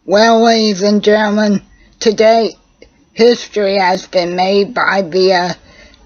Well, ladies and gentlemen, today history has been made by the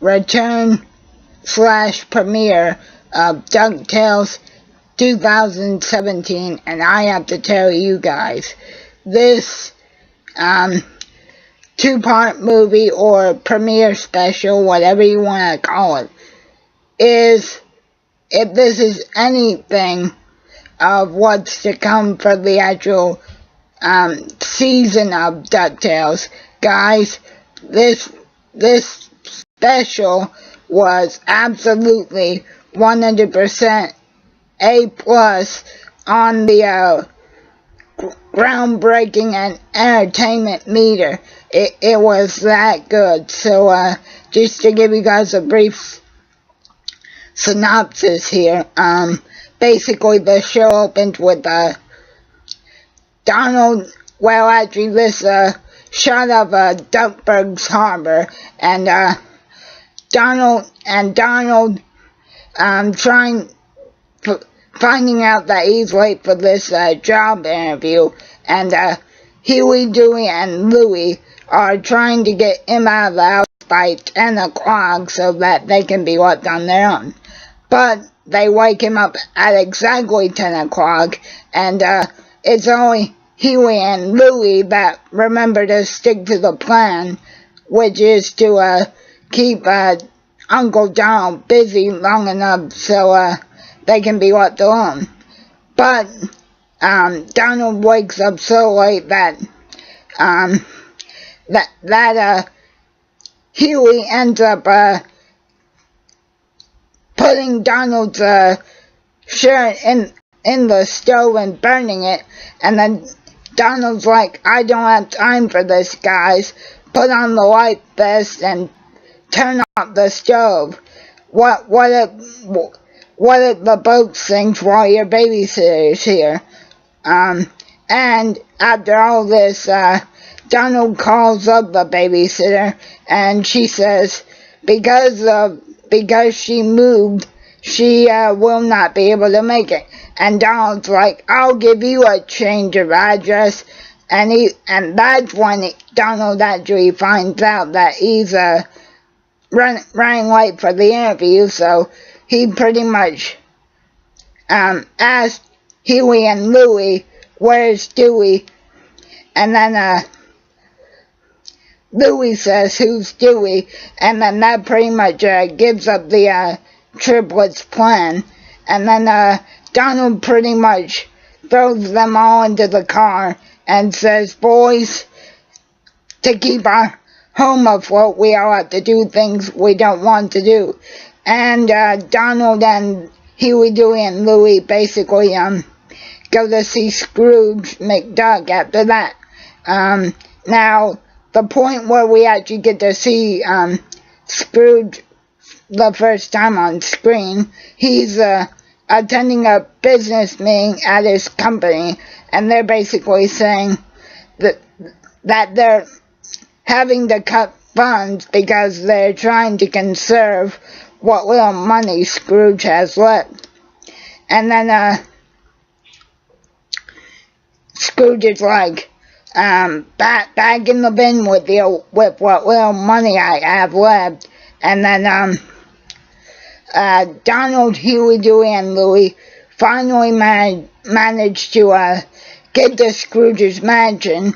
return/premiere of DuckTales 2017, and I have to tell you guys, this two-part movie or premiere special, whatever you want to call it, is, if this is anything of what's to come for the actual season of DuckTales, guys, this special was absolutely 100% A+ on the groundbreaking and entertainment meter. It was that good. So just to give you guys a brief synopsis here, basically the show opens with Donald, well, actually this shot of Duckburg's Harbor, and Donald finding out that he's late for this job interview, and Huey, Dewey, and Louie are trying to get him out of the house by 10 o'clock so that they can be left on their own. But they wake him up at exactly 10 o'clock, and it's only Huey and Louie that remember to stick to the plan, which is to keep Uncle Donald busy long enough so they can be left alone. But Donald wakes up so late that Huey ends up putting Donald's shirt in the stove and burning it, and then Donald's like, I don't have time for this, guys. Put on the life vest and turn off the stove. What if the boat sinks while your babysitter's here? And after all this, Donald calls up the babysitter, and she says because she moved, she will not be able to make it. And Donald's like, I'll give you a change of address. And that's when Donald actually finds out that he's running late for the interview. So he pretty much asked Huey and Louie, where's Dewey? And then Louie says, who's Dewey? And then that pretty much gives up the triplets plan. And then Donald pretty much throws them all into the car and says, boys, to keep our home afloat, we all have to do things we don't want to do. And Donald and Huey, Dewey, and Louie basically go to see Scrooge McDuck after that. Now, the point where we actually get to see Scrooge the first time on screen, he's attending a business meeting at his company, and they're basically saying that they're having to cut funds because they're trying to conserve what little money Scrooge has left. And then Scrooge is like, back in the bin with what little money I have left. And then Donald, Huey, Dewey, and Louie finally managed to get to Scrooge's mansion.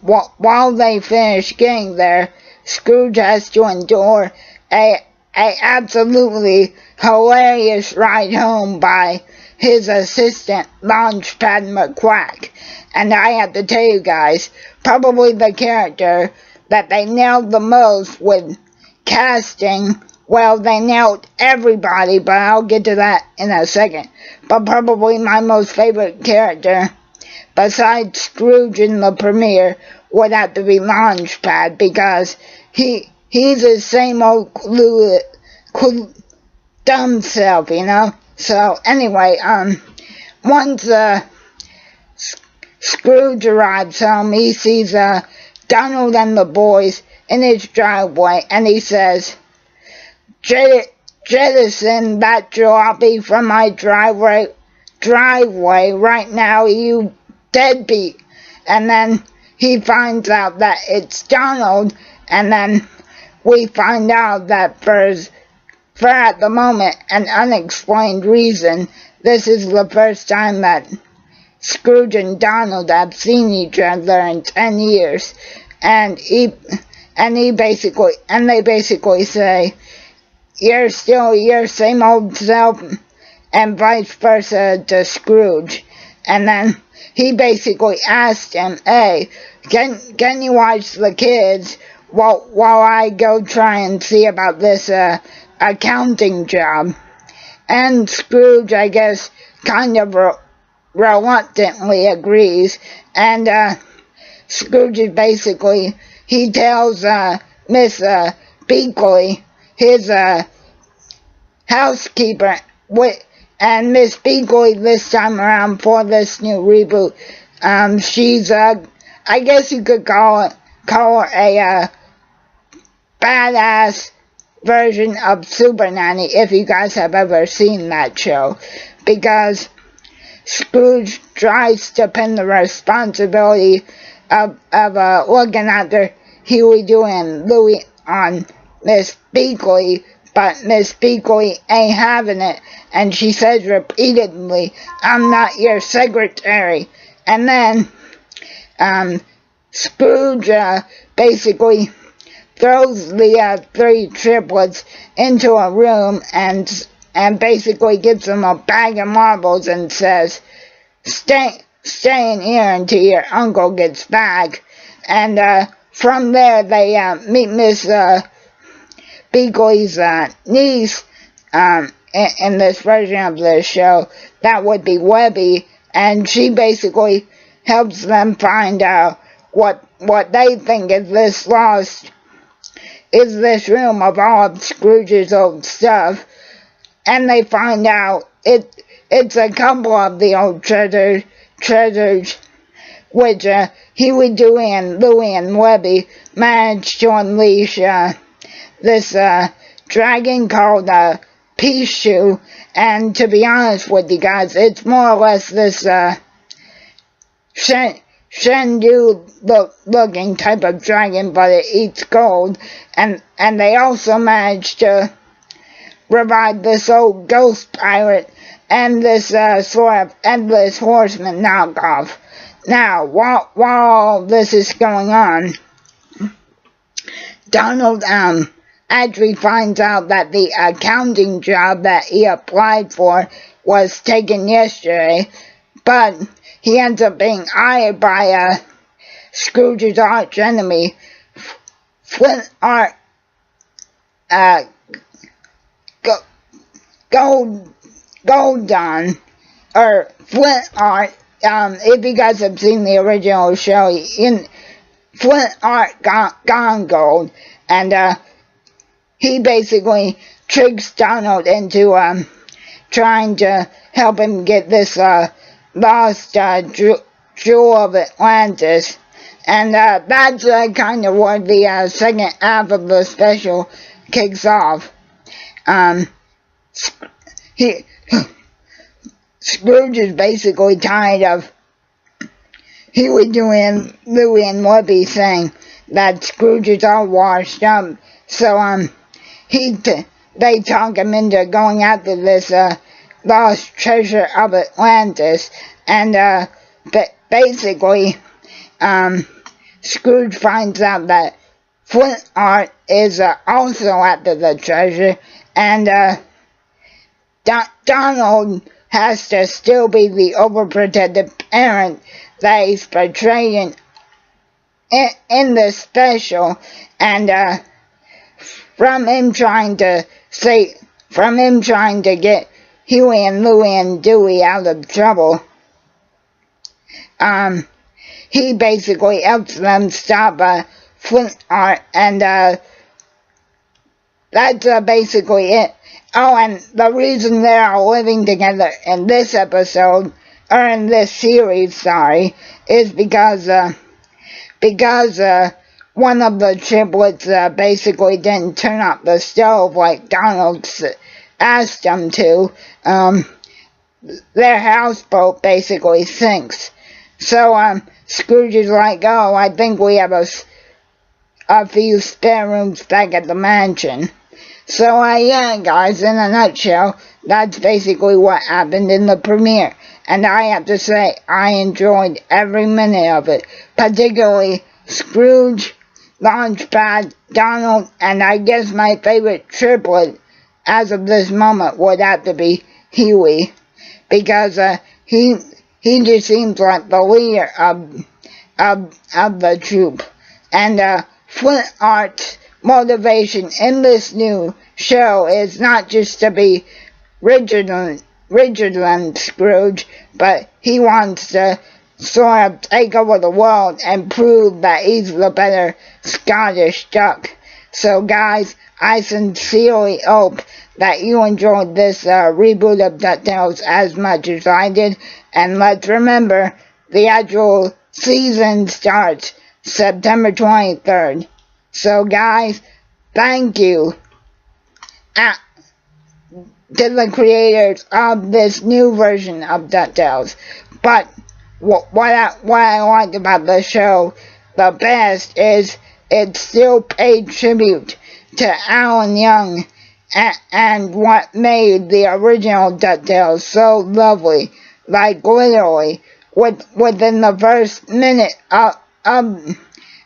While they finish getting there, Scrooge has to endure a absolutely hilarious ride home by his assistant, Launchpad McQuack. And I have to tell you guys, probably the character that they nailed the most with casting. Well, they nailed everybody, but I'll get to that in a second. But probably my most favorite character, besides Scrooge in the premiere, would have to be Launchpad, because he's his same old dumb self, you know? So, anyway, once Scrooge arrives home, he sees Donald and the boys in his driveway, and he says, jettison that jalopy from my driveway right now, you deadbeat. and then he finds out that it's Donald, and then we find out that for at the moment an unexplained reason, this is the first time that Scrooge and Donald have seen each other in 10 years, and they basically say, "You're still your same old self," and vice versa to Scrooge. And then he basically asked him, "Hey, can you watch the kids while I go try and see about this accounting job?" And Scrooge, I guess, kind of reluctantly agrees. And Scrooge is basically, he tells Miss Beakley, his housekeeper, and Miss Beakley this time around for this new reboot, she's I guess you could call her a badass version of Super Nanny, if you guys have ever seen that show, because Scrooge tries to pin the responsibility of looking after Huey, Dewey, and Louie on Miss Beakley, but Miss Beakley ain't having it, and she says repeatedly, "I'm not your secretary." And then Scrooge basically throws the three triplets into a room and basically gives them a bag of marbles and says, stay in here until your uncle gets back. And from there they meet Miss Beakley's niece in this version of the show. That would be Webby, and she basically helps them find out what they think is this room of all of Scrooge's old stuff. And they find out it's a couple of the old treasures which Huey, Dewey, and Louie and Webby managed to unleash this dragon called Peace Shoe. And to be honest with you guys, it's more or less this Shendu looking type of dragon, but it eats gold. And they also managed to revive this old ghost pirate and this sort of Endless Horseman knockoff. Now, while all this is going on, Donald actually finds out that the accounting job that he applied for was taken yesterday, but he ends up being hired by Scrooge's arch enemy, Flint Art Goldon, or Flint Art. If you guys have seen the original show, in Flint Art gone gold, and he basically tricks Donald into trying to help him get this lost jewel of Atlantis. And that's kind of where the second half of the special kicks off. Scrooge is basically tired of Huey, Dewey, and Louie and Webby saying that Scrooge is all washed up. So they talk him into going after this lost treasure of Atlantis. And basically Scrooge finds out that Flint Art is also after the treasure, and Donald has to still be the overprotective parent that he's portraying in the special, and from him trying to get Huey and Louie and Dewey out of trouble, he basically helps them stop Flint Art, and that's basically it. Oh, and the reason they are living together in this episode, or in this series, sorry, is because one of the triplets basically didn't turn up the stove like Donald asked them to. Their houseboat basically sinks. So, Scrooge is like, oh, I think we have a few spare rooms back at the mansion. So, yeah, guys, in a nutshell, that's basically what happened in the premiere. And I have to say, I enjoyed every minute of it, particularly Scrooge, Launchpad, Donald, and I guess my favorite triplet as of this moment would have to be Huey, because he just seems like the leader of the troupe. And Flint Art's motivation in this new show is not just to be richer than Scrooge, but he wants to sort of take over the world and prove that he's the better Scottish duck. So guys, I sincerely hope that you enjoyed this reboot of DuckTales as much as I did. And let's remember, the actual season starts September 23rd. So guys, thank you to the creators of this new version of DuckTales. But what I like about the show the best is it still paid tribute to Alan Young and what made the original DuckTales so lovely. Like literally, within the first minute of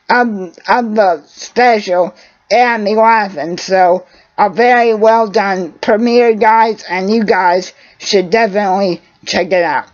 the special, it had me laughing. So a very well done premiere, guys, and you guys should definitely check it out.